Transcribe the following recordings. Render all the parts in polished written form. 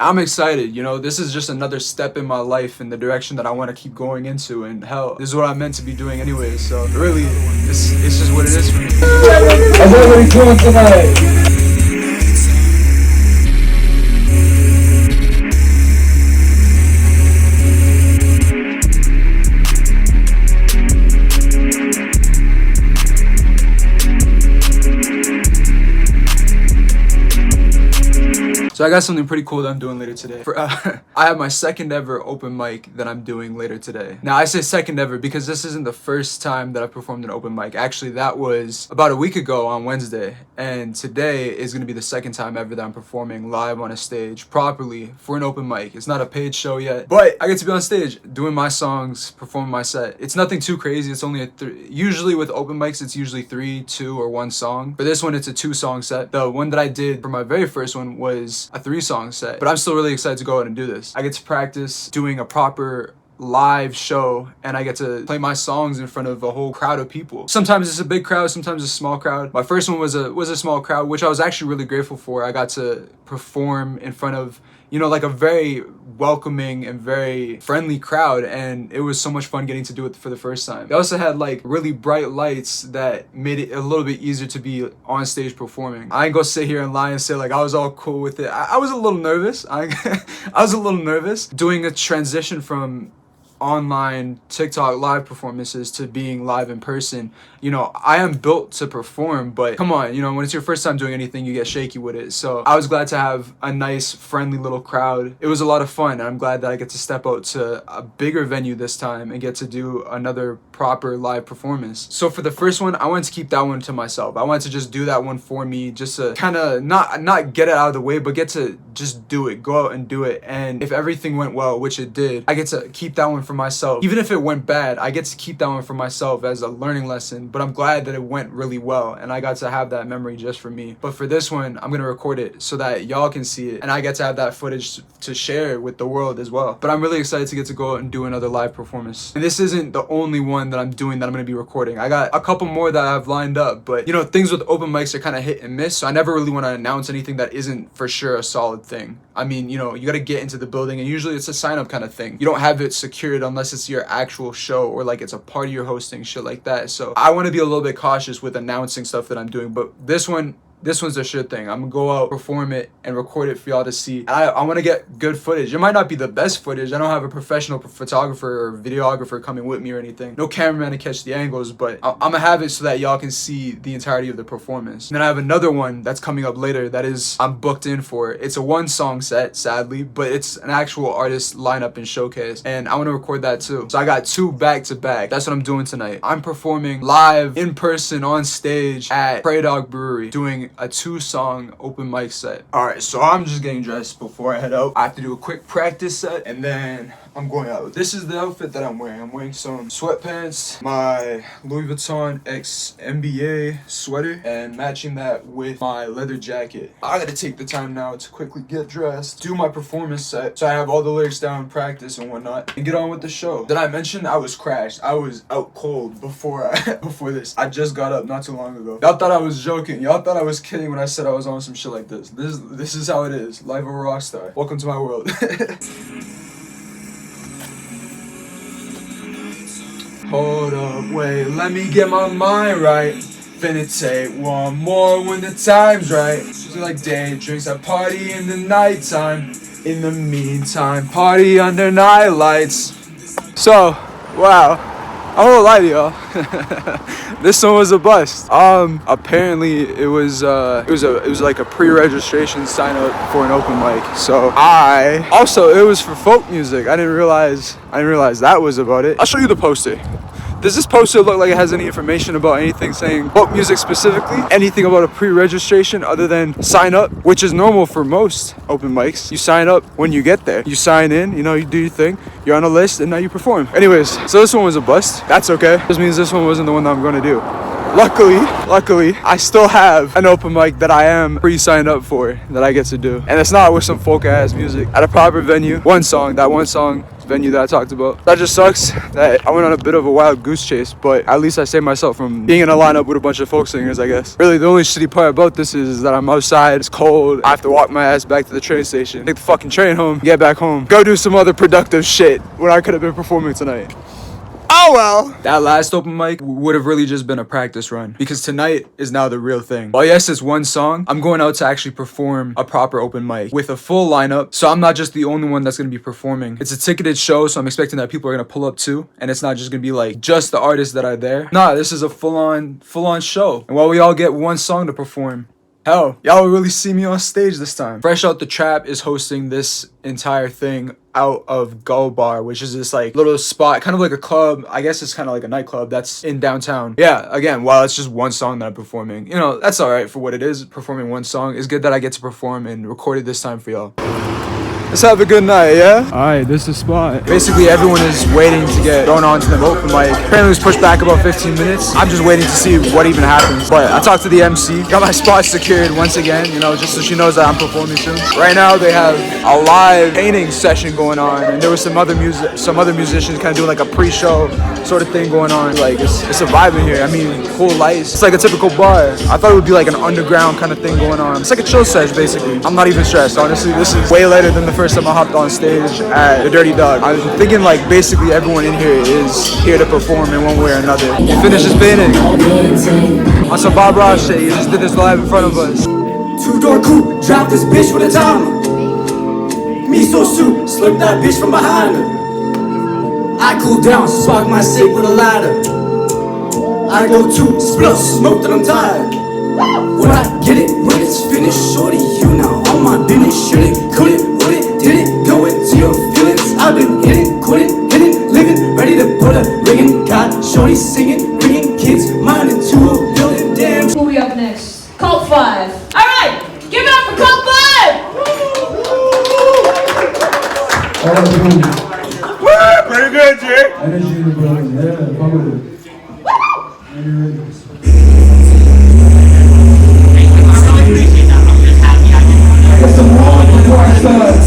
I'm excited, you know, this is just another step in my life in the direction that I want to keep going into, and hell, this is what I'm meant to be doing anyways, so really, it's just what it is for me. How's everybody doing tonight? So I got something pretty cool that I'm doing later today. I have my second ever open mic that I'm doing later today. Now I say second ever because this isn't the first time that I performed an open mic. Actually, that was about a week ago on Wednesday. And today is going to be the second time ever that I'm performing live on a stage properly for an open mic. It's not a paid show yet, but I get to be on stage doing my songs, performing my set. It's nothing too crazy. It's only usually with open mics, it's usually 3, 2, or 1 song. For this one, it's a 2-song set. The one that I did for my very first one was a 3-song set, but I'm still really excited to go out and do this. I get to practice doing a proper live show, and I get to play my songs in front of a whole crowd of people. Sometimes it's a big crowd, sometimes it's a small crowd. My first one was a small crowd, which I was actually really grateful for. I got to perform in front of, you know, like a very welcoming and very friendly crowd, and it was so much fun getting to do it for the first time. They also had like really bright lights that made it a little bit easier to be on stage performing. I ain't gonna sit here and lie and say like I was all cool with it. I was a little nervous. I was a little nervous doing a transition from online TikTok live performances to being live in person. You know, I am built to perform, but come on, you know, when it's your first time doing anything, you get shaky with it. So I was glad to have a nice, friendly little crowd. It was a lot of fun, and I'm glad that I get to step out to a bigger venue this time and get to do another proper live performance. So for the first one, I wanted to keep that one to myself. I wanted to just do that one for me, just to kind of not get it out of the way, but get to just do it, go out and do it. And if everything went well, which it did, I get to keep that one for myself. Even if it went bad, I get to keep that one for myself as a learning lesson, but I'm glad that it went really well and I got to have that memory just for me. But for this one, I'm gonna record it so that y'all can see it and I get to have that footage to share with the world as well. But I'm really excited to get to go out and do another live performance. And this isn't the only one that I'm doing that I'm gonna be recording. I got a couple more that I've lined up, but you know, things with open mics are kind of hit and miss, so I never really want to announce anything that isn't for sure a solid thing. I mean, you know, you got to get into the building, and usually it's a sign-up kind of thing. You don't have it secured unless it's your actual show or like it's a party you're hosting, shit like that. So I want to be a little bit cautious with announcing stuff that I'm doing, but this one's a sure thing. I'm gonna go out, perform it, and record it for y'all to see. And I want to get good footage. It might not be the best footage. I don't have a professional photographer or videographer coming with me or anything. No cameraman to catch the angles, but I'm gonna have it so that y'all can see the entirety of the performance. And then I have another one that's coming up later that I'm booked in for. It's a 1-song set, sadly, but it's an actual artist lineup and showcase, and I want to record that too. So I got 2 back-to-back. That's what I'm doing tonight. I'm performing live in person on stage at Prey Dog Brewery, doing a 2-song open mic set. Alright, so I'm just getting dressed before I head out. I have to do a quick practice set, and then I'm going out. This is the outfit that I'm wearing. I'm wearing some sweatpants, my Louis Vuitton X NBA sweater, and matching that with my leather jacket. I gotta take the time now to quickly get dressed, do my performance set, so I have all the lyrics down, practice and whatnot, and get on with the show. Did I mention I was crashed? I was out cold before this. I just got up not too long ago. Y'all thought I was joking. Y'all thought I was kidding when I said I was on some shit like this. This is how it is. Life of a rock star. Welcome to my world. Hold up, wait, let me get my mind right. Finna take one more when the time's right. So like day drinks, I party in the nighttime. In the meantime, party under night lights. So, wow, I won't lie to y'all. This one was a bust. Apparently it was like a pre-registration sign up for an open mic. So it was for folk music. I didn't realize that was about it. I'll show you the poster. Does this poster look like it has any information about anything saying folk music specifically? Anything about a pre-registration other than sign up, which is normal for most open mics. You sign up when you get there. You sign in, you know, you do your thing, you're on a list, and now you perform. Anyways, so this one was a bust. That's okay. This means this one wasn't the one that I'm going to do. luckily, I still have an open mic that I am pre-signed up for that I get to do. And it's not with some folk ass music at a proper venue. That one song venue that I talked about. That just sucks that I went on a bit of a wild goose chase, but at least I saved myself from being in a lineup with a bunch of folk singers, I guess. Really, the only shitty part about this is that I'm outside, it's cold, I have to walk my ass back to the train station, take the fucking train home, get back home, go do some other productive shit when I could have been performing tonight. Oh well. That last open mic would have really just been a practice run because tonight is now the real thing. While yes, it's one song, I'm going out to actually perform a proper open mic with a full lineup. So I'm not just the only one that's going to be performing. It's a ticketed show, so I'm expecting that people are going to pull up too. And it's not just going to be like just the artists that are there. Nah, this is a full-on show. And while we all get one song to perform, hell, y'all will really see me on stage this time. Fresh Out the Trap is hosting this entire thing out of Go Bar, which is this like little spot, kind of like a club. I guess it's kind of like a nightclub that's in downtown. Yeah, again, while it's just one song that I'm performing, you know, that's all right for what it is. Performing one song is good that I get to perform and record it this time for y'all. Let's have a good night, yeah? Alright, this is spot. Basically, everyone is waiting to get going on to the open mic. Apparently, it was pushed back about 15 minutes. I'm just waiting to see what even happens. But I talked to the MC, got my spot secured once again, you know, just so she knows that I'm performing soon. Right now, they have a live painting session going on, and there was some other musicians kind of doing like a pre-show sort of thing going on. Like, it's a vibe in here. I mean, cool lights. It's like a typical bar. I thought it would be like an underground kind of thing going on. It's like a chill sesh, basically. I'm not even stressed, honestly. This is way later than the first time I hopped on stage at the Dirty Dog. I was thinking like basically everyone in here is here to perform in one way or another. Finish this painting. On some Bob Ross shit, he just did this live in front of us. Two-door coupe, drop this bitch with a timer. Miso soup, slip that bitch from behind her. I cool down, spark my safe with a lighter. I go to split, smoke that I'm tired. When I get it, when it's finished, shorty, you know all my business. Should it, could it, would it, did it, go into your feelings. I've been hitting, quitting, hitting, living, ready to put a ring in. Got shorty singing, bringing kids, mine into a building. Damn. Who we up next? Cult 5. All right, give it up for Cult 5. Alright, Pretty good, Jay. energy in the building, yeah, fuck with it. Get some more before I start.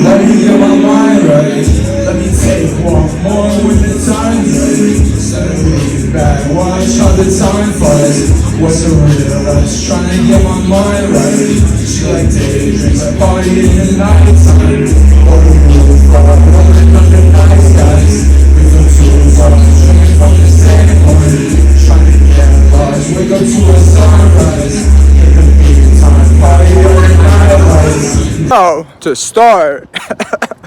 Let me get my mind right. Let me take one more with the time right. Set back, watch how the time flies. What's a real us trying to get my mind right. She like daydreams, I party in the nighttime. Order move from rolling under night skies. We feel too far, drinking from the same point. Trying to get lost, wake up to a sunrise. In the meantime, party under night lights. Oh, to start,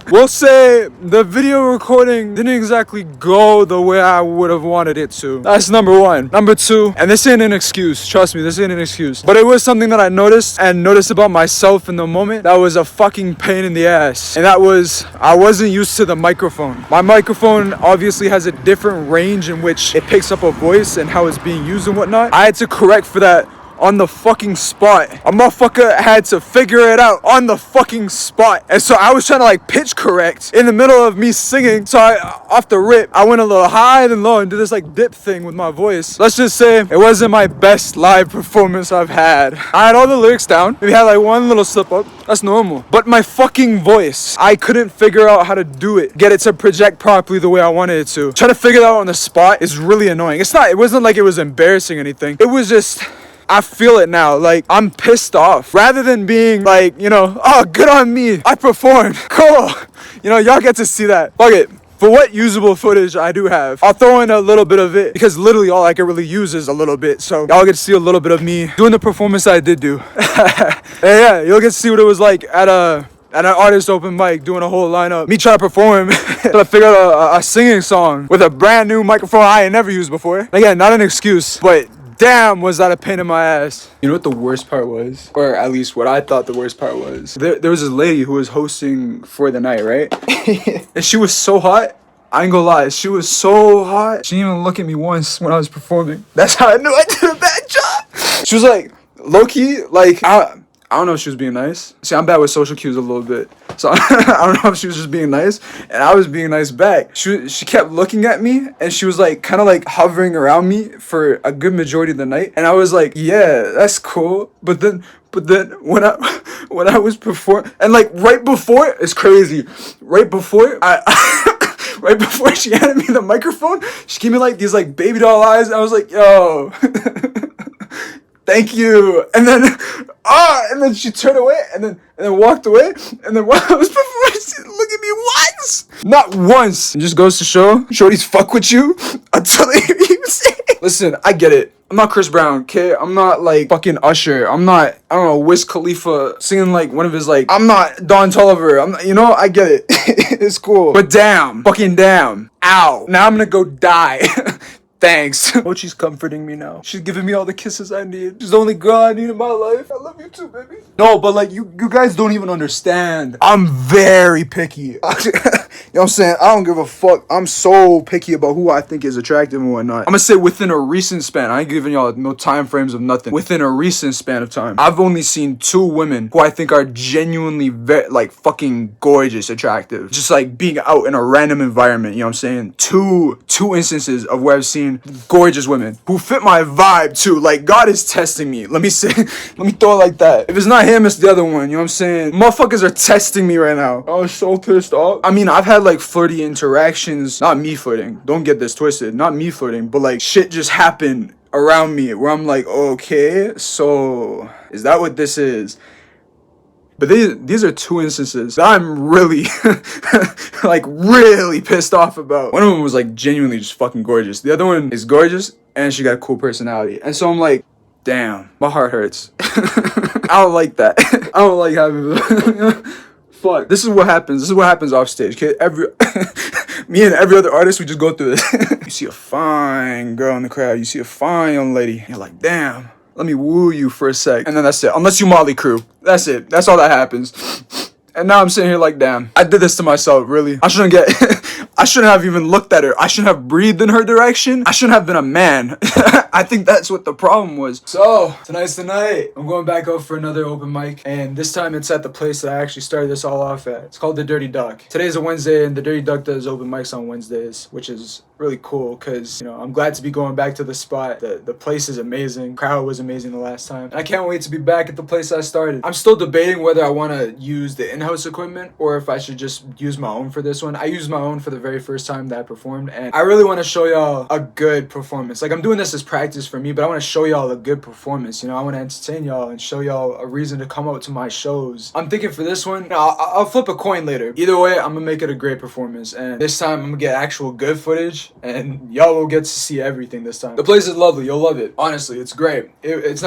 we'll say the video recording didn't exactly go the way I would have wanted it to. That's number one. Number two, and this ain't an excuse, trust me, this ain't an excuse, but it was something that I noticed about myself in the moment that was a fucking pain in the ass. And that was, I wasn't used to the microphone. My microphone obviously has a different range in which it picks up a voice and how it's being used and whatnot. I had to correct for that on the fucking spot. A motherfucker had to figure it out on the fucking spot. And so I was trying to like pitch correct in the middle of me singing. So off the rip, I went a little high then low and did this like dip thing with my voice. Let's just say it wasn't my best live performance I've had. I had all the lyrics down. Maybe had like one little slip up. That's normal. But my fucking voice, I couldn't figure out how to do it. Get it to project properly the way I wanted it to. Trying to figure it out on the spot is really annoying. It wasn't like it was embarrassing or anything. It was just, I feel it now, like I'm pissed off. Rather than being like, you know, oh, good on me, I performed, cool. You know, y'all get to see that. Fuck it. For what usable footage I do have, I'll throw in a little bit of it because literally all I can really use is a little bit. So y'all get to see a little bit of me doing the performance I did do. Yeah, you'll get to see what it was like at an artist open mic, doing a whole lineup. Me trying to perform, trying to figure out a singing song with a brand new microphone I ain't never used before. Again, not an excuse, but damn, was that a pain in my ass. You know what the worst part was? Or at least what I thought the worst part was? There was this lady who was hosting for the night, right? And she was so hot, I ain't gonna lie, she was so hot. She didn't even look at me once when I was performing. That's how I knew I did a bad job. She was like, low-key, like, I don't know if she was being nice. See, I'm bad with social cues a little bit. So I don't know if she was just being nice and I was being nice back. She kept looking at me and she was like kind of like hovering around me for a good majority of the night. And I was like, yeah, that's cool. But then when I was performing, and like right before, it's crazy. Right before right before she handed me the microphone, she gave me like these like baby doll eyes. And I was like, yo. Thank you. And then she turned away and then walked away. And then while I was performing, she didn't look at me once. Not once. It just goes to show, shorties fuck with you until they hear you say it. Listen, I get it. I'm not Chris Brown, okay? I'm not like fucking Usher. I'm not, I don't know, Wiz Khalifa singing like one of his like, I'm not Don Toliver. I'm not, you know, I get it. It's cool. But damn, fucking damn. Ow. Now I'm gonna go die. Thanks. Oh, she's comforting me now. She's giving me all the kisses I need. She's the only girl I need in my life. I love you too, baby. No, but like, you guys don't even understand. I'm very picky. You know what I'm saying? I don't give a fuck. I'm so picky about who I think is attractive and whatnot. I'm gonna say within a recent span. I ain't giving y'all no time frames of nothing. Within a recent span of time, I've only seen 2 women who I think are genuinely very, like, fucking gorgeous, attractive. Just like being out in a random environment, you know what I'm saying? Two instances of where I've seen gorgeous women who fit my vibe too. Like, God is testing me. Let me throw it like that. If it's not him, it's the other one. You know what I'm saying? Motherfuckers are testing me right now. I was so pissed off. I mean, I've had like flirty interactions. Not me flirting. Don't get this twisted. Not me flirting. But like shit just happened around me where I'm like, okay, so is that what this is? But these are 2 instances that I'm really, like, really pissed off about. One of them was, like, genuinely just fucking gorgeous. The other one is gorgeous, and she got a cool personality. And so I'm like, damn, my heart hurts. I don't like that. I don't like having... Fuck. This is what happens. This is what happens off stage, okay? Me and every other artist, we just go through this. You see a fine girl in the crowd. You see a fine young lady. You're like, damn. Let me woo you for a sec. And then that's it. Unless you Motley Crue. That's it. That's all that happens. And now I'm sitting here like, damn. I did this to myself, really. I shouldn't have even looked at her. I shouldn't have breathed in her direction. I shouldn't have been a man. I think that's what the problem was. So, tonight's the night. I'm going back out for another open mic. And this time it's at the place that I actually started this all off at. It's called The Dirty Duck. Today's a Wednesday and The Dirty Duck does open mics on Wednesdays, which is really cool because, you know, I'm glad to be going back to the spot. The place is amazing. Crowd was amazing the last time. And I can't wait to be back at the place I started. I'm still debating whether I want to use the in-house equipment or if I should just use my own for this one. I used my own for the very first time that I performed, and I really want to show y'all a good performance. Like, I'm doing this as practice for me, but I want to show y'all a good performance. You know, I want to entertain y'all and show y'all a reason to come out to my shows. I'm thinking for this one, I'll flip a coin later. Either way, I'm gonna make it a great performance, and this time I'm gonna get actual good footage, and y'all will get to see everything this time. The place is lovely. You'll love it. Honestly, it's great. It's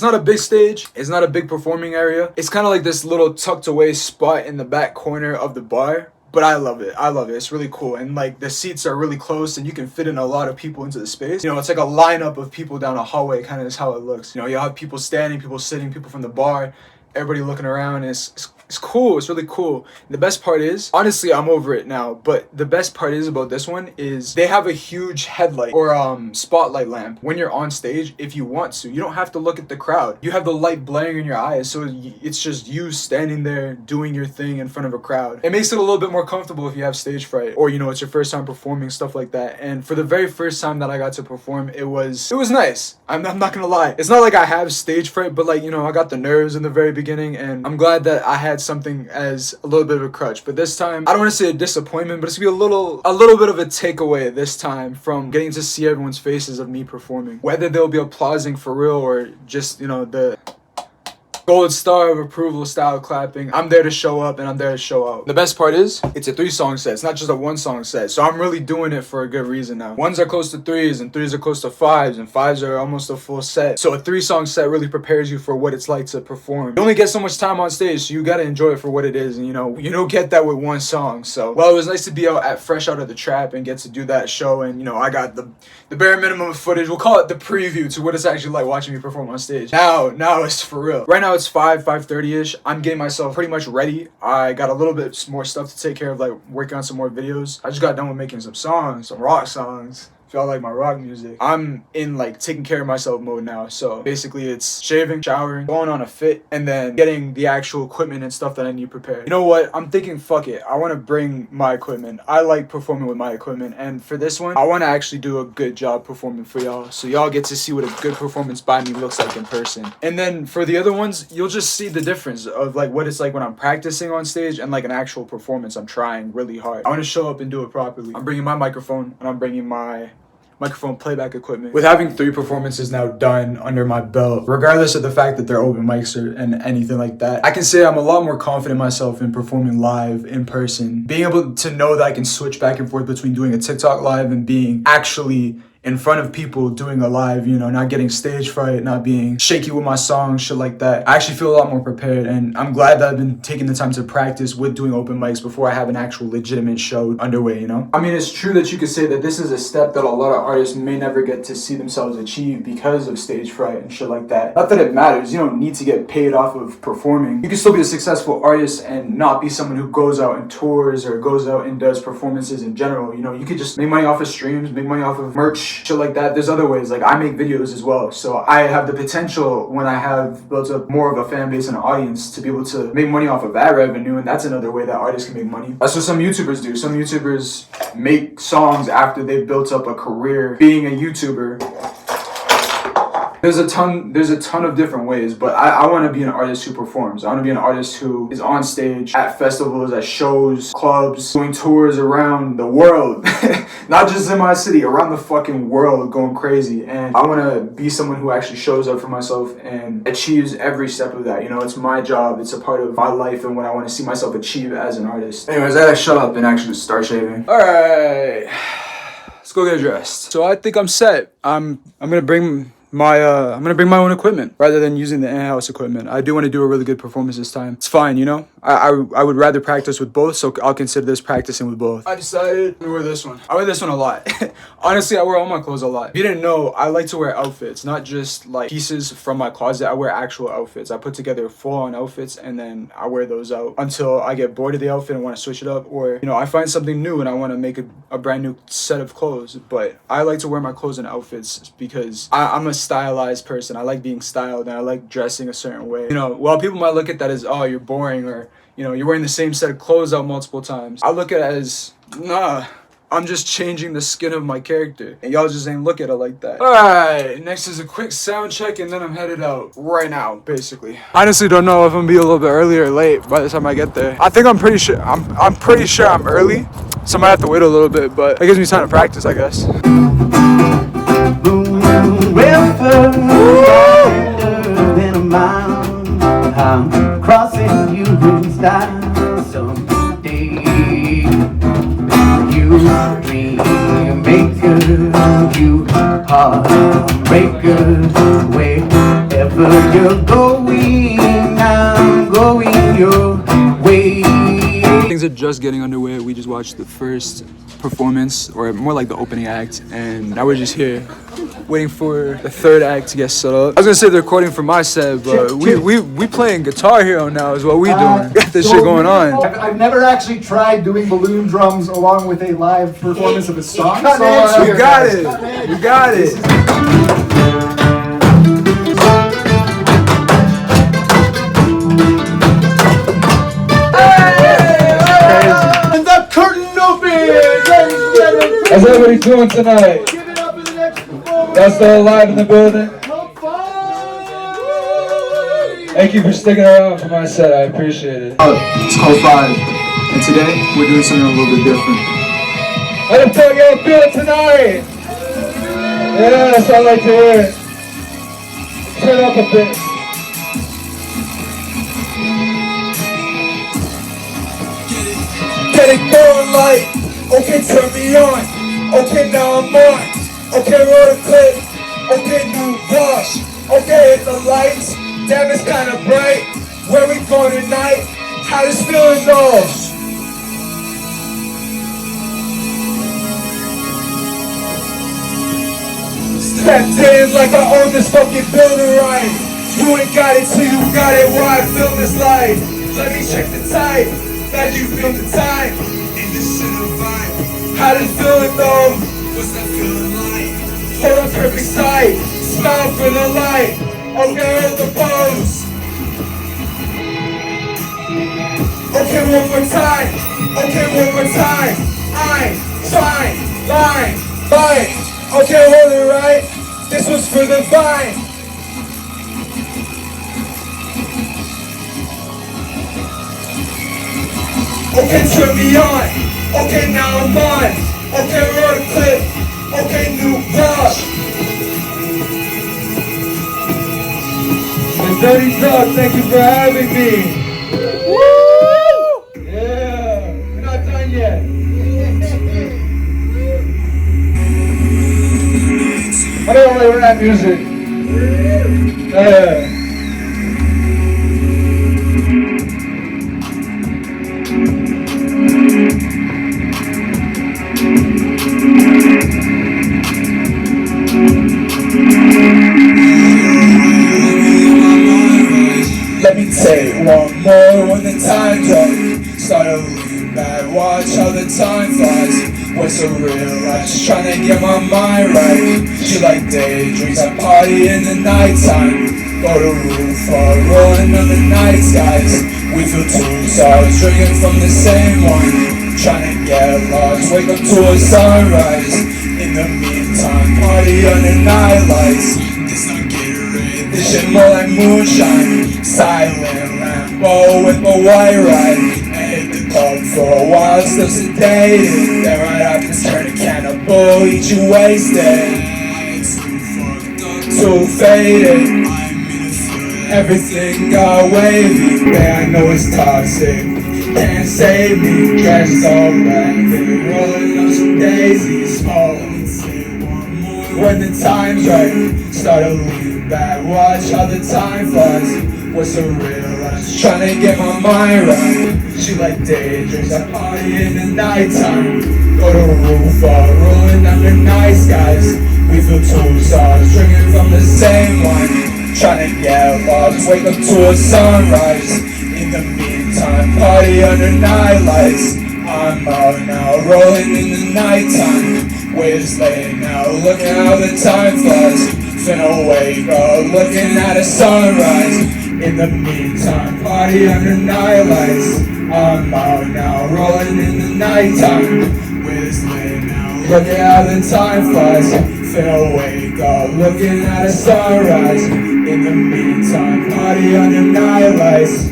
not a big stage. It's not a big performing area. It's kind of like this little tucked away spot in the back corner of the bar. But I love it. I love it. It's really cool. And like the seats are really close and you can fit in a lot of people into the space. You know, it's like a lineup of people down a hallway kind of is how it looks. You know, you'll have people standing, people sitting, people from the bar, everybody looking around. And it's cool. It's really cool. And the best part is, honestly, I'm over it now. But the best part is about this one is they have a huge headlight or spotlight lamp when you're on stage if you want to. You don't have to look at the crowd. You have the light blaring in your eyes. So it's just you standing there doing your thing in front of a crowd. It makes it a little bit more comfortable if you have stage fright or, you know, it's your first time performing, stuff like that. And for the very first time that I got to perform, it was nice. I'm not gonna lie. It's not like I have stage fright, but like, you know, I got the nerves in the very beginning and I'm glad that I had something as a little bit of a crutch. But this time, I don't want to say a disappointment, but it's gonna be a little bit of a takeaway this time from getting to see everyone's faces of me performing. Whether they'll be applauding for real or just, you know, the gold star of approval style clapping. I'm there to show up and I'm there to show out. The best part is, it's a 3-song set. It's not just a 1-song set. So I'm really doing it for a good reason now. 1s are close to 3s and 3s are close to 5s and 5s are almost a full set. So a 3-song set really prepares you for what it's like to perform. You only get so much time on stage, so you gotta enjoy it for what it is. And you don't get that with 1 song. So, well, it was nice to be fresh out of the trap and get to do that show. And, you know, I got the bare minimum of footage. We'll call it the preview to what it's actually like watching me perform on stage. Now it's for real. Right now, it's 5:30ish. I'm getting myself pretty much ready. I got a little bit more stuff to take care of, like working on some more videos. I just got done with making some songs, some rock songs. If y'all like my rock music, I'm in like taking care of myself mode now. So basically it's shaving, showering, going on a fit, and then getting the actual equipment and stuff that I need prepared. You know what? I'm thinking, fuck it. I want to bring my equipment. I like performing with my equipment. And for this one, I want to actually do a good job performing for y'all. So y'all get to see what a good performance by me looks like in person. And then for the other ones, you'll just see the difference of like what it's like when I'm practicing on stage and like an actual performance. I'm trying really hard. I want to show up and do it properly. I'm bringing my microphone and I'm bringing my microphone playback equipment. With having 3 performances now done under my belt, regardless of the fact that they're open mics or and anything like that, I can say I'm a lot more confident in myself in performing live in person. Being able to know that I can switch back and forth between doing a TikTok live and being actually in front of people doing a live, you know, not getting stage fright, not being shaky with my songs, shit like that. I actually feel a lot more prepared, and I'm glad that I've been taking the time to practice with doing open mics before I have an actual legitimate show underway, you know? I mean, it's true that you could say that this is a step that a lot of artists may never get to see themselves achieve because of stage fright and shit like that. Not that it matters, you don't need to get paid off of performing. You can still be a successful artist and not be someone who goes out and tours or goes out and does performances in general, you know? You could just make money off of streams, make money off of merch, shit like that. There's other ways. Like, I make videos as well, so I have the potential, when I have built up more of a fan base and an audience, to be able to make money off of that revenue, and that's another way that artists can make money. That's what some YouTubers do. Some YouTubers make songs after they've built up a career being a YouTuber. There's a ton of different ways, but I want to be an artist who performs. I want to be an artist who is on stage at festivals, at shows, clubs, doing tours around the world. Not just in my city, around the fucking world, going crazy. And I want to be someone who actually shows up for myself and achieves every step of that. You know, it's my job. It's a part of my life and what I want to see myself achieve as an artist. Anyways, I gotta shut up and actually start shaving. All right, let's go get dressed. So I think I'm set. I'm gonna bring my own equipment rather than using the in-house equipment. I do want to do a really good performance this time. It's fine, you know? I would rather practice with both, so I'll consider this practicing with both. I decided to wear this one. I wear this one a lot. Honestly, I wear all my clothes a lot. If you didn't know, I like to wear outfits, not just like pieces from my closet. I wear actual outfits. I put together full-on outfits and then I wear those out until I get bored of the outfit and want to switch it up, or, you know, I find something new and I want to make a brand new set of clothes. But I like to wear my clothes in outfits because I'm a stylized person. I like being styled and I like dressing a certain way. You know, while people might look at that as, oh, you're boring, or, you know, you're wearing the same set of clothes out multiple times, I look at it as, nah, I'm just changing the skin of my character, and y'all just ain't look at it like that. Alright, next is a quick sound check and then I'm headed out right now, basically. Honestly don't know if I'm gonna be a little bit early or late by the time I get there. I think I'm pretty sure I'm early, so I might have to wait a little bit, but it gives me time to practice, I guess. Well, further than a mile, I'm crossing you in style someday. You dream maker, you heartbreaker. Wherever you're going, I'm going your way. Things are just getting underway. We just watched the first performance, or more like the opening act, and now we're just here waiting for the third act to get set up. I was gonna say the recording for my set, but we playing Guitar Hero now is what we doing. Got this shit going on. I've never actually tried doing balloon drums along with a live performance of a song. We got it. We got it. And the curtain opens! How's everybody doing tonight? Give it up for the next performance! Y'all still alive in the building? Thank you for sticking around for my set, I appreciate it. It's called 5, and today we're doing something a little bit different. How the fuck y'all feel tonight? Yeah, that's all I like to hear. Turn up a bit. Get it going like, okay, turn me on. Okay, now I'm on. Okay, roll the clip. Okay, new wash. Okay, hit the lights. Damn, it's kinda bright. Where we going tonight? How this feeling though? Stepped in like I own this fucking building right. You ain't got it till you got it. Why I feel this life? Let me check the type that you feel the time. In this shit of vibe. How does feeling though? What's that feeling like? Hold on, perfect sight. Smile for the light. Okay, hold the pose. Okay, one more time. Okay, one more time. I'm fine, line, fine. Okay, hold it right. This was for the vine. Okay, turn me on. Okay, now I'm on. Okay, roll the clip. Okay, new vlog. And Dirty Dog, thank you for having me. Yeah, we're not done yet. I don't really rap music. Yeah. Let me take one more when the time's right. Start to lean back, watch how the time flies. What's so real? I'm just trying to get my mind right. She like daydreams, I party in the nighttime. Go to roof, rolling on the night skies. We feel two stars, drinking from the same one. Trying to get lost, wake up to a sunrise. In the meantime, party under night lights. It's not Gatorade, this shit more like moonshine. Silent Lambo with a white ride. I hit the club for a while, still sedated. Then right after turn a cannibal, eat you wasted. Too fucked up, too faded. Everything got wavy, man, I know it's toxic. Can't save me, trash is all black. Been rolling up some daisies, small. When the time's right, start to lean back, watch how the time flies. What's so real? I'm just trying to get my mind right. She like daydreams, I party in the nighttime. Go to roof, rolling under night skies. We feel two stars, drinking from the same wine. Trying to get lost, wake up to a sunrise. In the meantime, party under night lights. I'm out now, rolling in the nighttime. Waves late now, looking how the time flies. Finna wake up, looking at a sunrise. In the meantime, party under night lights. I'm out now, rolling in the nighttime. Waves late now, looking how the time flies. Finna wake up, looking at a sunrise. In the meantime, party under night lights.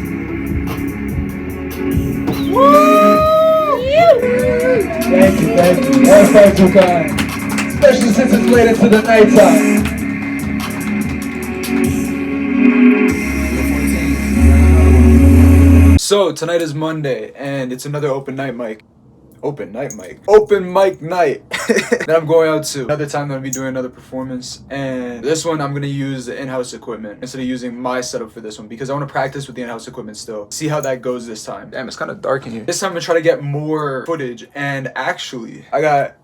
Thank you, thank you. That's far too kind. Especially since it's late into the nighttime. So tonight is Monday and it's another open mic night that I'm going out to. Another time that I'll be doing another performance, and this one I'm gonna use the in-house equipment instead of using my setup for this one because I want to practice with the in-house equipment still. See how that goes this time. Damn, it's kind of dark in here. This time I'm gonna try to get more footage, and actually I got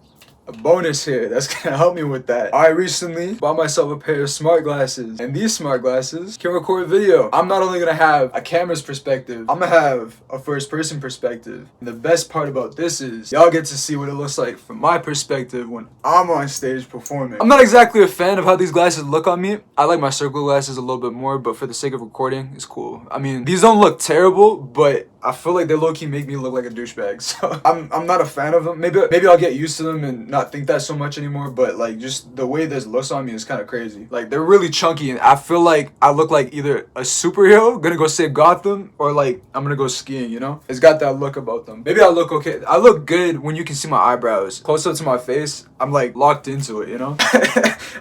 a bonus here that's gonna help me with that. I recently bought myself a pair of smart glasses, and these smart glasses can record video. I'm not only gonna have a camera's perspective, I'm gonna have a first person perspective. And the best part about this is y'all get to see what it looks like from my perspective when I'm on stage performing. I'm not exactly a fan of how these glasses look on me. I like my circle glasses a little bit more, but for the sake of recording, it's cool. I mean, these don't look terrible, but I feel like they low-key make me look like a douchebag, so I'm not a fan of them. Maybe I'll get used to them and not think that so much anymore, but like just the way this looks on me is kind of crazy. Like they're really chunky, and I feel like I look like either a superhero gonna go save Gotham or like I'm gonna go skiing, you know? It's got that look about them. Maybe I look okay. I look good when you can see my eyebrows. Close up to my face, I'm like locked into it, you know?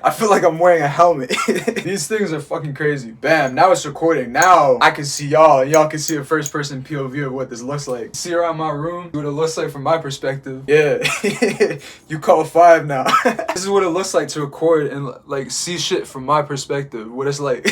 I feel like I'm wearing a helmet. These things are fucking crazy. Bam, now it's recording. Now I can see y'all, and y'all can see a first person POV. overview of what this looks like. See around my room, what it looks like from my perspective. Yeah, you call 5 now. This is what it looks like to record and like see shit from my perspective. What it's like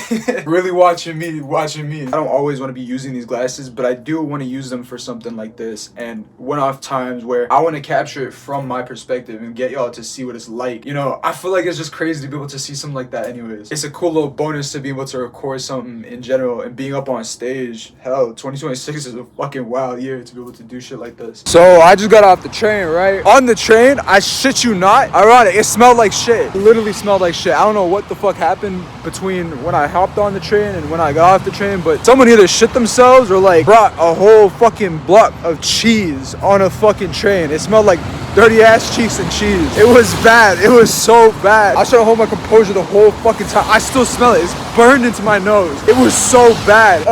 really watching me. I don't always want to be using these glasses, but I do want to use them for something like this. And one-off times where I want to capture it from my perspective and get y'all to see what it's like. You know, I feel like it's just crazy to be able to see something like that anyways. It's a cool little bonus to be able to record something in general and being up on stage. Hell, 2026 is a fucking wild year to be able to do shit like this. So I just got off the train, right? On the train, I shit you not, ironic, it smelled like shit. It literally smelled like shit. I don't know what the fuck happened between when I hopped on the train and when I got off the train, but someone either shit themselves or like brought a whole fucking block of cheese on a fucking train. It smelled like dirty ass cheeks and cheese. It was bad. It was so bad. I tried to hold my composure the whole fucking time. I still smell it. It's burned into my nose. It was so bad.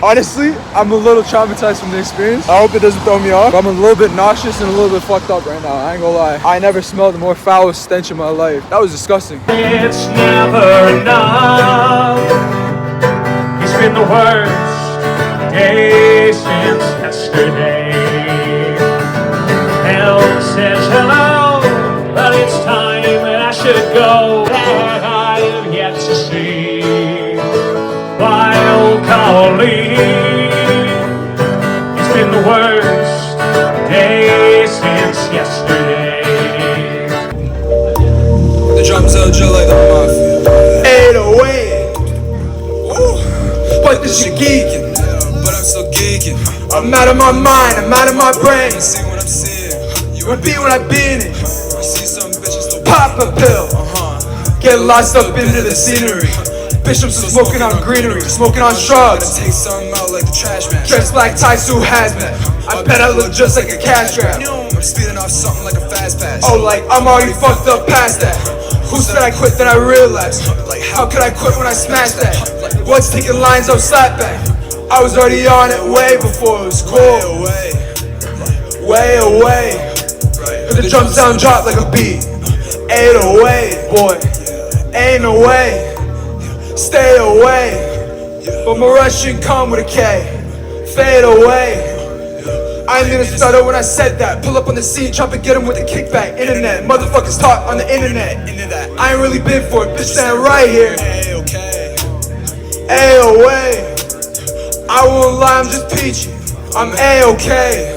Honestly, I'm a little traumatized from the experience. I hope it doesn't throw me off. I'm a little bit nauseous and a little bit fucked up right now. I ain't gonna lie. I never smelled a more foul stench in my life. That was disgusting. It's never enough. It's been the worst day since yesterday. Hell says hello, but it's time that I should go. That I have yet to see. While calling, it's been the worst day since yesterday. The drums out just like the mafia. 808. Ooh. But this shit geeking. But I'm still geeking. I'm out of my mind, I'm out of my brain. See what I'm seeing. You would be what I've been in. I see some bitches still pop a pill. Get lost up into the scenery. Bishops are smoking on greenery, smoking on shrubs. Take some out like the trash man. Dress black tie suit hazmat. I bet I look just like a cash grab. I'm speeding off something like a fast pass. Oh, like I'm already fucked up past that. Who said I quit, then I realized? Like how could I quit when I smashed that? What's taking lines up slap back? I was already on it way before it was cool. Way away. But the drum sound dropped like a beat. 808, boy. Ain't no way. Stay away. But my rush shouldn't come with a K. Fade away. I ain't gonna stutter when I said that. Pull up on the scene, chop and get him with a kickback. Internet, motherfuckers talk on the internet. I ain't really been for it, bitch stand right here. A-okay. I won't lie, I'm just peachy. I'm A-okay.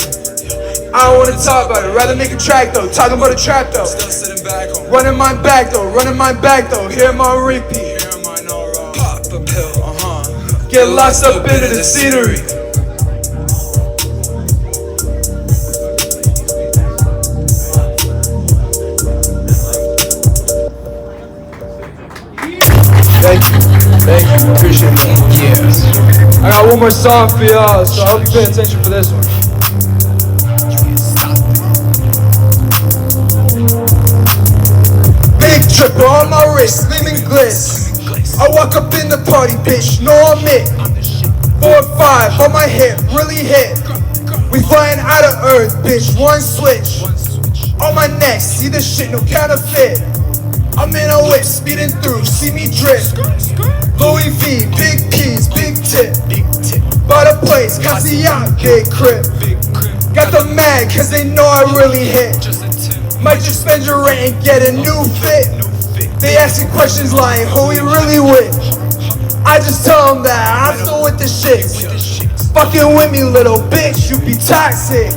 I don't wanna talk about it, rather make a track though. Talking about a trap though. Still sitting back home. Running my back though. Hear my repeat. Pop a pill, Get lost up into the scenery. Thank you, appreciate it. Yes. I got one more song for y'all, so I hope you pay attention for this one. Big tripper on my wrist, gleaming gliss. I walk up in the party, bitch, know I'm it. 4 or 5 on my hip, really hit. We flying out of earth, bitch, one switch. On my neck, see this shit, no counterfeit. I'm in a whip, speeding through, see me drip. Louis V, big P's, big tip. Bought a place, cause the yacht, big crib. Got the mag, cause they know I really hit. Might just spend your rent and get a new fit. They asking questions like, who we really with? I just tell them that I'm still with the shits. Fucking with me, little bitch, you be toxic.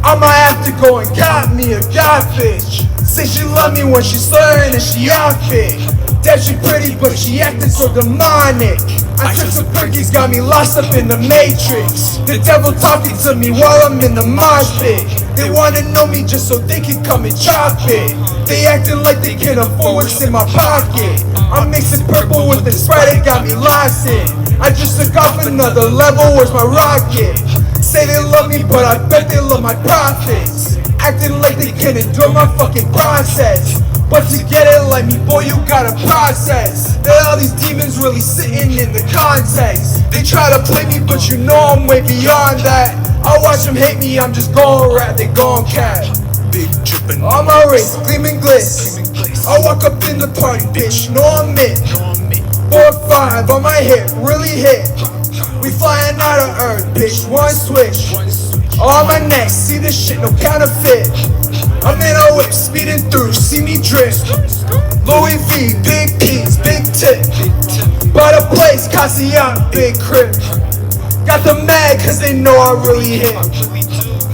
I might have to go and cop me a godfish. Say she love me when she's slurring and she outfit. Damn, she pretty, but she acting so demonic. I took some perkies, got me lost up in the matrix. The devil talking to me while I'm in the mosh pit. They wanna know me just so they can come and chop it. They acting like they can afford what's in my pocket. I'm mixing purple with the Sprite, it got me lost in. I just took off another level, where's my rocket? Say they love me, but I bet they love my profits. Acting like they can endure my fucking process. But to get it like me, boy, you gotta process that all these demons really sitting in the context. They try to play me, but you know I'm way beyond that. I watch them hate me, I'm just going rap, they gon' cap. Big drippin' on my wrist, gleaming gliss. I walk up in the party, bitch, know I'm it. 4 or 5 on my hip, really hit. We flying out of Earth, bitch, one switch. On my neck, see this shit, no counterfeit. I'm in a whip, speeding through, see me drift. Louis V, big P's, big tip. Bought a place, Casa, big crib. Got them mad cause they know I really hit.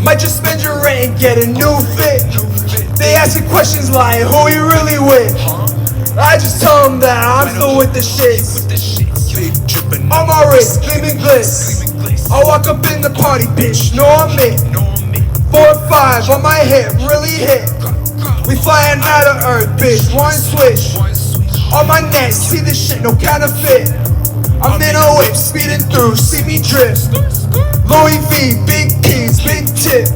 Might just spend your rent and get a new fit. They asking questions like, who you really with? I just tell them that I'm still with the shits. On my wrist, gleaming glitz. I walk up in the party, bitch, know I'm it. 4 or 5 on my hip, really hit. We flying out of Earth, bitch, one switch. On my neck, see this shit, no counterfeit. I'm in a whip, speeding through, see me drift. Louis V, big P's, big tip.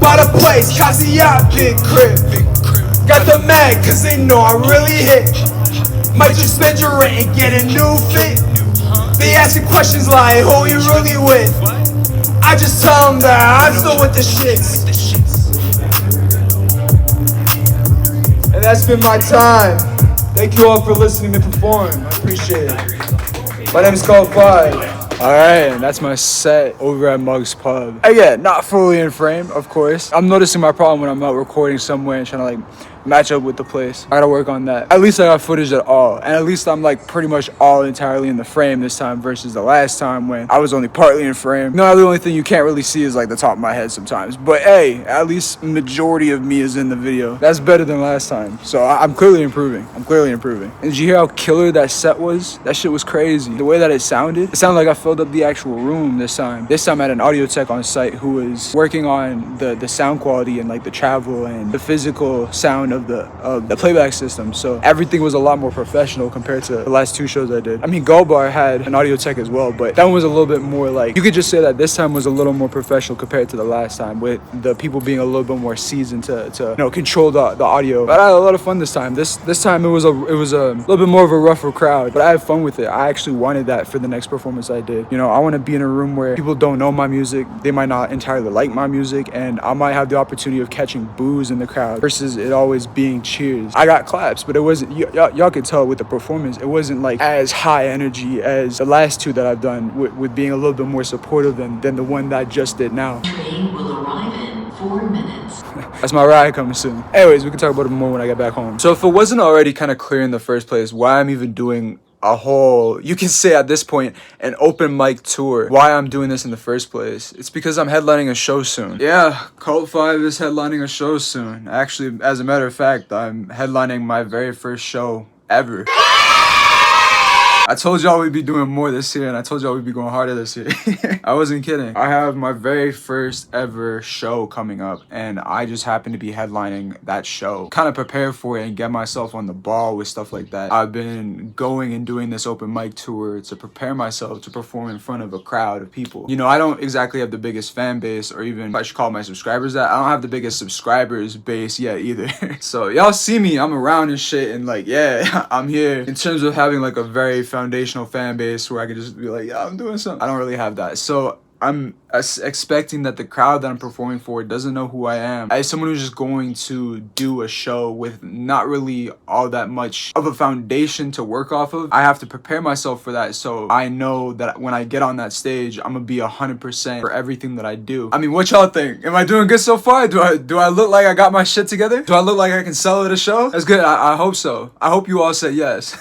Bought a place, Casa, big crib. Got them mad cause they know I really hit. Might just spend your rent and get a new fit. They asking questions like, who you really with? I just tell them that I'm still with the shits. And that's been my time. Thank you all for listening to me perform. I appreciate it. My name is Code 5. Alright, that's my set over at Mug's Pub. Again, not fully in frame, of course. I'm noticing my problem when I'm not recording somewhere and trying to like match up with the place. I gotta work on that. At least I got footage at all. And at least I'm like pretty much all entirely in the frame this time versus the last time when I was only partly in frame. No, the only thing you can't really see is like the top of my head sometimes. But hey, at least majority of me is in the video. That's better than last time. So I'm clearly improving. I'm clearly improving. And did you hear how killer that set was? That shit was crazy. The way that it sounded like I filled up the actual room this time. This time I had an audio tech on site who was working on the sound quality and like the travel and the physical sound of the playback system. So everything was a lot more professional compared to the last 2 shows I did. I mean, Gold Bar had an audio tech as well, but that one was a little bit more like, you could just say that this time was a little more professional compared to the last time, with the people being a little bit more seasoned to you know, control the audio. But I had a lot of fun this time. This time it was a little bit more of a rougher crowd, but I had fun with it. I actually wanted that for the next performance I did. You know, I want to be in a room where people don't know my music, they might not entirely like my music, and I might have the opportunity of catching boos in the crowd versus it always being cheers. I got claps, but it wasn't, y'all could tell with the performance, it wasn't like as high energy as the last 2 that I've done, with being a little bit more supportive than the one that I just did now. Train will arrive in 4 minutes. That's my ride coming soon. Anyways, we can talk about it more when I get back home. So if it wasn't already kind of clear in the first place why I'm even doing a whole, you can say at this point, an open mic tour, why I'm doing this in the first place, it's because I'm headlining a show soon. Yeah, Cult 5 is headlining a show soon. Actually, as a matter of fact, I'm headlining my very first show ever. I told y'all we'd be doing more this year, and I told y'all we'd be going harder this year. I wasn't kidding. I have my very first ever show coming up, and I just happen to be headlining that show. Kind of prepare for it and get myself on the ball with stuff like that. I've been going and doing this open mic tour to prepare myself to perform in front of a crowd of people. You know, I don't exactly have the biggest fan base, or even if I should call my subscribers that. I don't have the biggest subscribers base yet either. So y'all see me, I'm around and shit, and like, yeah, I'm here. In terms of having like a very foundational fan base where I could just be like, yeah, I'm doing something. I don't really have that. So I'm expecting that the crowd that I'm performing for doesn't know who I am. As someone who's just going to do a show with not really all that much of a foundation to work off of, I have to prepare myself for that, so I know that when I get on that stage, I'm gonna be 100% for everything that I do. I mean, what y'all think? Am I doing good so far? Do I look like I got my shit together? Do I look like I can sell at a show? That's good. I hope so. I hope you all say yes.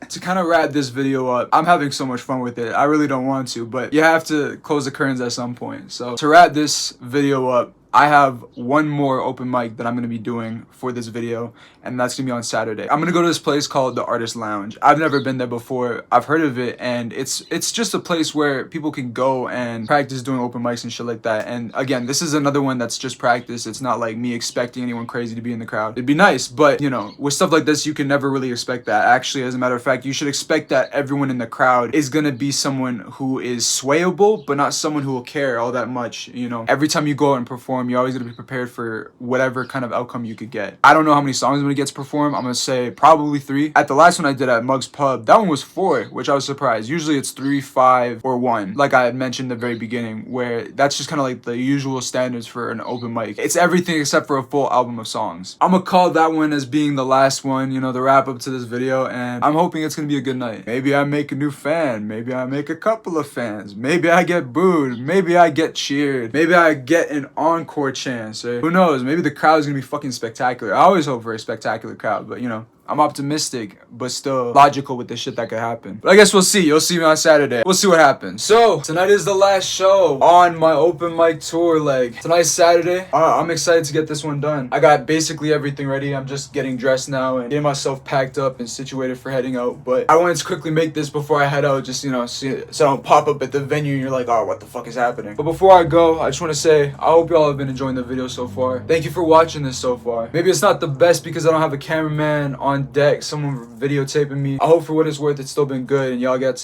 To kind of wrap this video up, I'm having so much fun with it. I really don't want to, but you have to close the curtains at some point. So to wrap this video up, I have one more open mic that I'm going to be doing for this video, and that's going to be on Saturday. I'm going to go to this place called the Artist Lounge. I've never been there before. I've heard of it, and it's just a place where people can go and practice doing open mics and shit like that. And again, this is another one that's just practice. It's not like me expecting anyone crazy to be in the crowd. It'd be nice, but you know, with stuff like this, you can never really expect that. Actually, as a matter of fact, you should expect that everyone in the crowd is going to be someone who is swayable, but not someone who will care all that much. You know, every time you go out and perform, perform, you always gotta be prepared for whatever kind of outcome you could get. I don't know how many songs I'm gonna get to perform. I'm gonna say probably 3. At the last one I did at Mug's Pub, that one was 4, which I was surprised. Usually it's 3, 5, or 1, like I had mentioned in the very beginning, where that's just kind of like the usual standards for an open mic. It's everything except for a full album of songs. I'm gonna call that one as being the last one, you know, the wrap up to this video, and I'm hoping it's gonna be a good night. Maybe I make a new fan, maybe I make a couple of fans, maybe I get booed, maybe I get cheered, maybe I get an encore chance, or who knows, maybe the crowd is gonna be fucking spectacular. I always hope for a spectacular crowd, but you know, I'm optimistic, but still logical with the shit that could happen. But I guess we'll see. You'll see me on Saturday. We'll see what happens. So, tonight is the last show on my open mic tour leg. Tonight's Saturday. I'm excited to get this one done. I got basically everything ready. I'm just getting dressed now and getting myself packed up and situated for heading out. But I wanted to quickly make this before I head out, just, you know, so I don't pop up at the venue and you're like, oh, what the fuck is happening? But before I go, I just want to say, I hope y'all have been enjoying the video so far. Thank you for watching this so far. Maybe it's not the best because I don't have a cameraman on deck, someone videotaping me. I hope for what it's worth, it's still been good, and y'all have gotten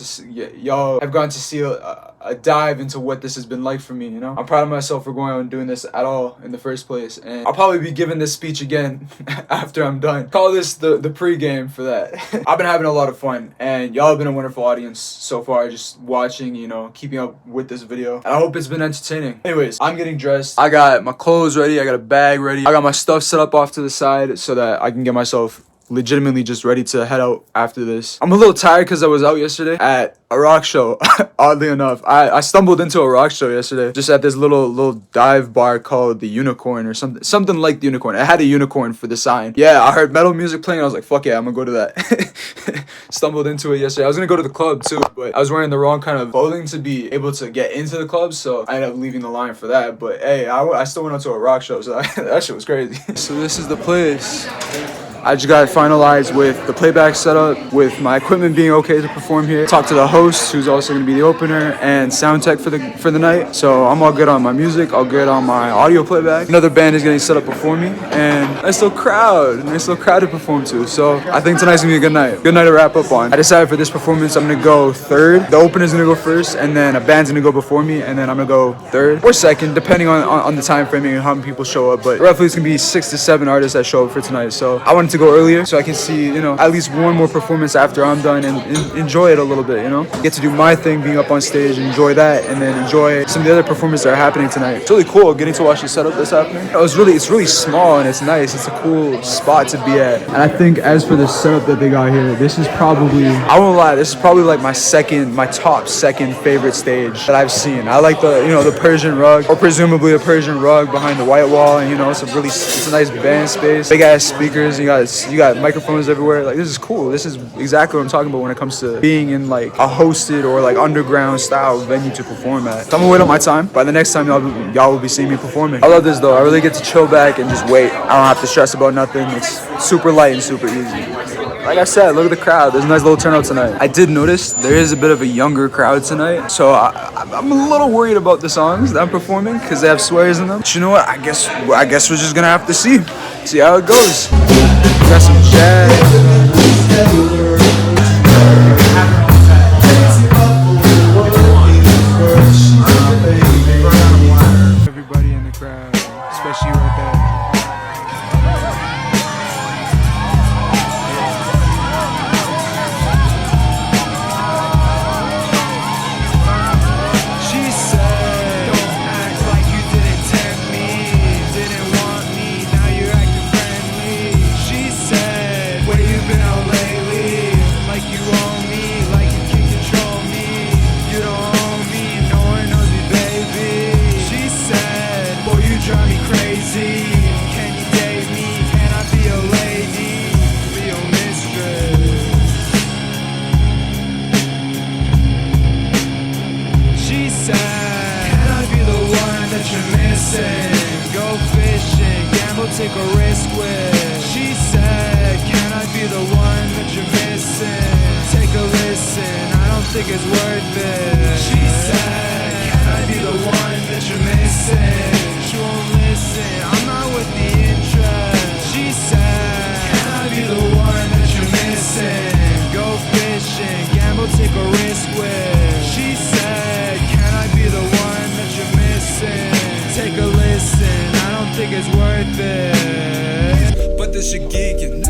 to see a dive into what this has been like for me, you know? I'm proud of myself for going out and doing this at all in the first place, and I'll probably be giving this speech again after I'm done. Call this the pre-game for that. I've been having a lot of fun, and y'all have been a wonderful audience so far, just watching, you know, keeping up with this video, and I hope it's been entertaining. Anyways, I'm getting dressed. I got my clothes ready, I got a bag ready, I got my stuff set up off to the side so that I can get myself legitimately just ready to head out after this. I'm a little tired because I was out yesterday at a rock show. Oddly enough, I stumbled into a rock show yesterday, just at this little dive bar called the Unicorn or something like the Unicorn. It had a unicorn for the sign. Yeah, I heard metal music playing. I was like, fuck yeah, I'm gonna go to that. Stumbled into it yesterday. I was gonna go to the club too, but I was wearing the wrong kind of clothing to be able to get into the club, so I ended up leaving the line for that. But hey, I still went out to a rock show, so that shit was crazy. So this is the place. I just got finalized with the playback setup, with my equipment being okay to perform here. Talked to the host, who's also going to be the opener, and sound tech for the night. So I'm all good on my music, all good on my audio playback. Another band is getting set up before me, and nice little crowd to perform to. So I think tonight's going to be a good night. Good night to wrap up on. I decided for this performance, I'm going to go third. The opener's going to go first, and then a band's going to go before me, and then I'm going to go third or second, depending on the time framing and how many people show up. But roughly it's going to be 6 to 7 artists that show up for tonight. So I wanted to go earlier so I can see, you know, at least one more performance after I'm done and enjoy it a little bit, you know? Get to do my thing, being up on stage, enjoy that, and then enjoy some of the other performances that are happening tonight. It's really cool getting to watch the setup that's happening. It's really small and it's nice. It's a cool spot to be at. And I think as for the setup that they got here, this is probably, I won't lie, this is probably like my top second favorite stage that I've seen. I like the, you know, the Persian rug, or presumably a Persian rug behind the white wall, and you know, it's a nice band space, big ass speakers, you got microphones everywhere. Like, this is cool. This is exactly what I'm talking about when it comes to being in like a hosted or like underground style venue to perform at. So I'm gonna wait on my time. By the next time y'all will be seeing me performing. I love this though. I really get to chill back and just wait. I don't have to stress about nothing. It's super light and super easy. Like I said, look at the crowd. There's a nice little turnout tonight. I did notice there is a bit of a younger crowd tonight, so I'm a little worried about the songs that I'm performing because they have swears in them. But you know what? I guess we're just gonna have to see how it goes. We got some jazz. Everybody in the crowd, especially right there. Take a risk with. She said, can I be the one that you're missing? Take a listen, I don't think it's worth it. She said, can I be the one that you're missing? She won't listen, I'm not with the interest. She said, can I be the one that you're missing? Go fishing, gamble, take a risk with. She said, can I be the one that you're missing? Take a listen, shit geeking,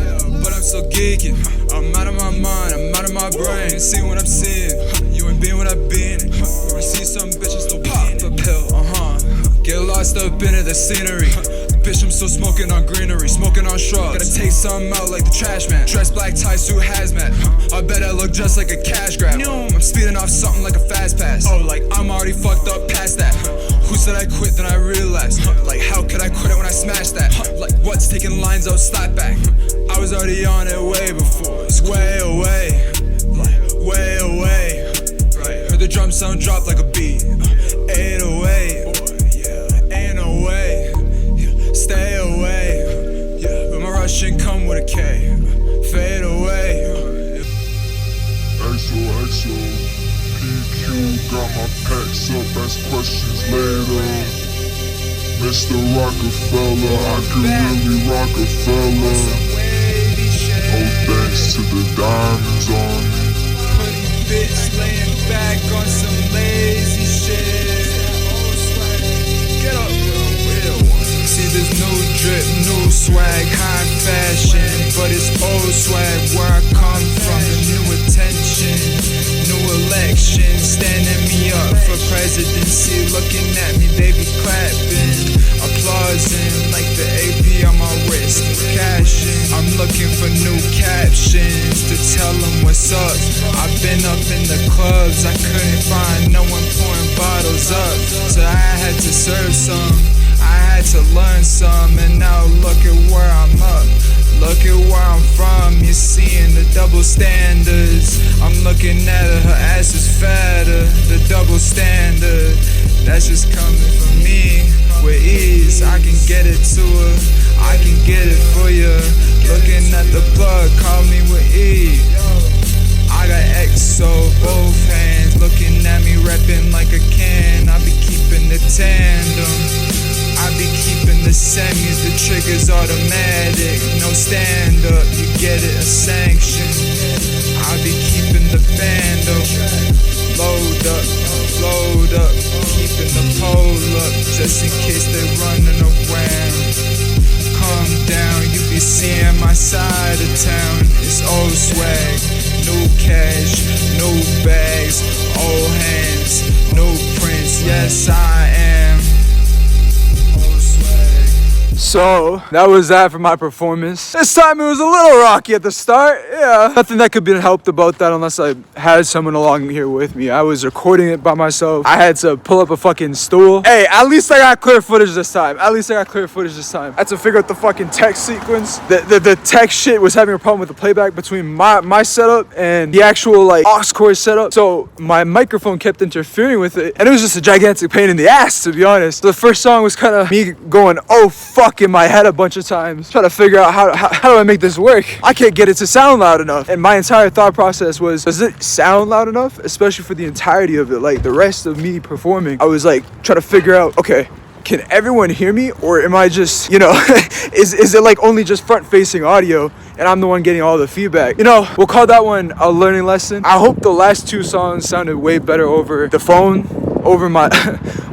but I'm still geeking. I'm out of my mind, I'm out of my brain. See what I'm seeing, you ain't been what I've been. You see some bitches still pop a pill, get lost up into the scenery. Bitch, I'm still smoking on greenery, smoking on shrubs. Gotta take something out like the trash man. Dress black tie suit hazmat. I bet I look just like a cash grab. I'm speeding off something like a fast pass. Oh, like I'm already fucked up past that. Who said I quit, then I realized. Like how could I quit it when I smashed that? Like what's taking lines out, slap back. I was already on it way before. It's way away, like way away. Right. Heard the drum sound drop like a beat. 808, ain't no way. Stay away, but my Russian come with a K. Fade away. XOXO, PQ, got my packs up, ask questions later. Mr. Rockefeller, I could really Rockefeller. Oh, thanks to the diamonds on me. Pretty bitch laying back on some lazy shit. Get up, real one. See, there's no drip, no swag, high fashion, but it's old swag where I come from. The new attention, new election, standing me up for presidency, looking at me, baby clapping, applauding like the AP on my wrist, cashing. I'm looking for new captions to tell them what's up. I've been up in the clubs, I couldn't find no one pouring bottles up, so I had to serve some. I had to learn some, and now look at where I'm up. Look at where I'm from, you're seeing the double standards. I'm looking at her, her ass is fatter. The double standard, that's just coming from me. With ease, I can get it to her, I can get it for you. Looking at the plug, call me with E. I got XO, both hands, looking at me repping like a can. I be keeping the tandem, I be keeping the semis, the trigger's automatic, no stand up, you get it, a sanction. I be keeping the bando, load up, keeping the pole up, just in case they running around. Calm down, you be seeing my side of town, it's old swag, new cash, new bags, old hands, new prints, yes I am. So, that was that for my performance. This time it was a little rocky at the start, yeah. Nothing that could be helped about that unless I had someone along here with me. I was recording it by myself. I had to pull up a fucking stool. Hey, at least I got clear footage this time. I had to figure out the fucking text sequence. The text shit was having a problem with the playback between my setup and the actual like aux cord setup. So my microphone kept interfering with it, and it was just a gigantic pain in the ass, to be honest. So the first song was kind of me going, oh fuck, in my head a bunch of times, trying to figure out how do I make this work. I can't get it to sound loud enough, and my entire thought process was, does it sound loud enough, especially for the entirety of it? Like the rest of me performing, I was like trying to figure out, okay, can everyone hear me, or am I just, you know, is it like only just front facing audio and I'm the one getting all the feedback? You know, we'll call that one a learning lesson. I hope the last two songs sounded way better over the phone, over my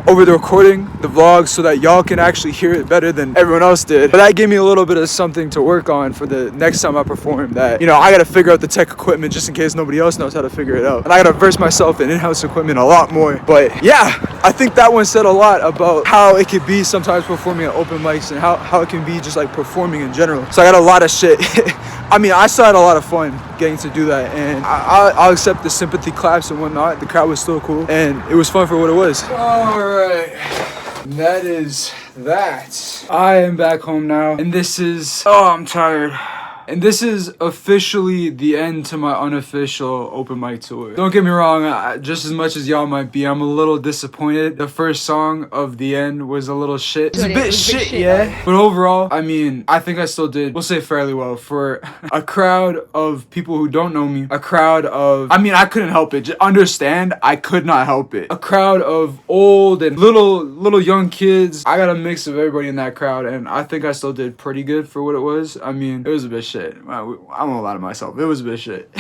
over the recording, the vlog, so that y'all can actually hear it better than everyone else did. But that gave me a little bit of something to work on for the next time I perform, that, you know, I gotta figure out the tech equipment just in case nobody else knows how to figure it out. And I gotta verse myself in in-house equipment a lot more. But yeah, I think that one said a lot about how it could be sometimes performing at open mics, and how it can be just like performing in general. So I got a lot of shit. I mean, I still had a lot of fun getting to do that, and I'll accept the sympathy claps and whatnot. The crowd was still cool, and it was fun for what it was. Alright, that is that. I am back home now, and this is, oh, I'm tired. And this is officially the end to my unofficial open mic tour. Don't get me wrong, just as much as y'all might be, I'm a little disappointed. The first song of the end was a little shit. It's a bit shit, yeah. But overall, I mean, I think I still did, we'll say, fairly well for a crowd of people who don't know me. A crowd of, I mean, I couldn't help it. Just understand, I could not help it. A crowd of old and little young kids. I got a mix of everybody in that crowd, and I think I still did pretty good for what it was. I mean, it was a bit shit. shit. I won't lie to myself. It was a bit shit.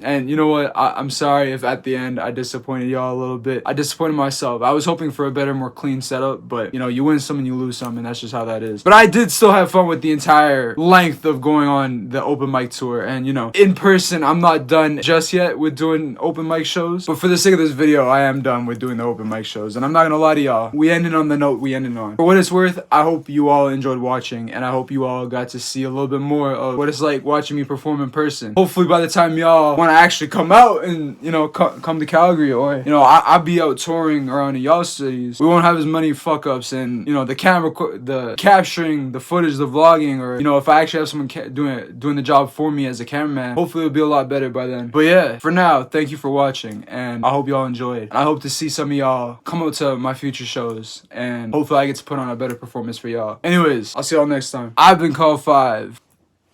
And you know what? I'm sorry if at the end I disappointed y'all a little bit. I disappointed myself. I was hoping for a better, more clean setup, but you know, you win some and you lose some, and that's just how that is. But I did still have fun with the entire length of going on the open mic tour. And you know, in person, I'm not done just yet with doing open mic shows. But for the sake of this video, I am done with doing the open mic shows. And I'm not gonna lie to y'all, we ended on the note we ended on. For what it's worth, I hope you all enjoyed watching, and I hope you all got to see a little bit more of what it's like watching me perform in person. Hopefully by the time y'all want to actually come out and, you know, come to Calgary, or, you know, I'll be out touring around in y'all cities, we won't have as many fuck ups, and, you know, the capturing the footage, the vlogging, or, you know, if I actually have someone doing the job for me as a cameraman, hopefully it'll be a lot better by then. But yeah, for now, thank you for watching, and I hope y'all enjoyed. And I hope to see some of y'all come out to my future shows, and hopefully I get to put on a better performance for y'all. Anyways, I'll see y'all next time. I've been called 5.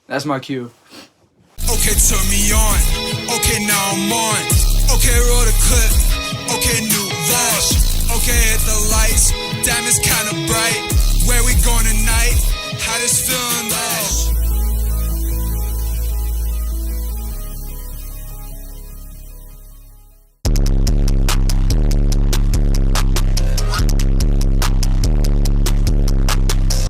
That's my cue. Okay, turn me on. Okay, now I'm on. Okay, roll the clip. Okay, new launch. Okay, hit the lights. Damn, it's kinda bright. Where we going tonight? How this feeling though?